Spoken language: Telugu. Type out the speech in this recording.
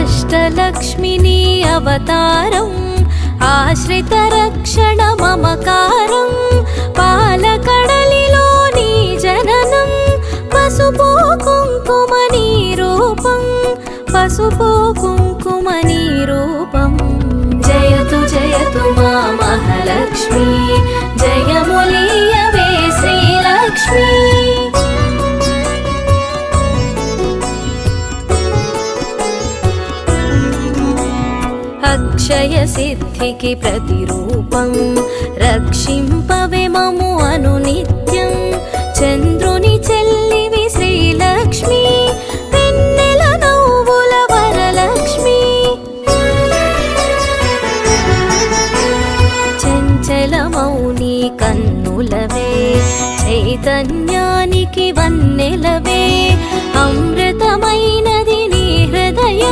అష్టలక్ష్మిని అవతారం ఆశ్రిత రక్షణ మమకారం పాలకడలిలో నీ జననం పసుపు కుంకుమ నీ రూపం పసుపు కుంకుమ నీ రూపం జయతు జయతు మా మహాలక్ష్మి జయములీయవే శ్రీలక్ష్మి అక్షయ సిద్ధికి ప్రతిరూపం రక్షింపవే మము అనునిత్యం చంద్రుని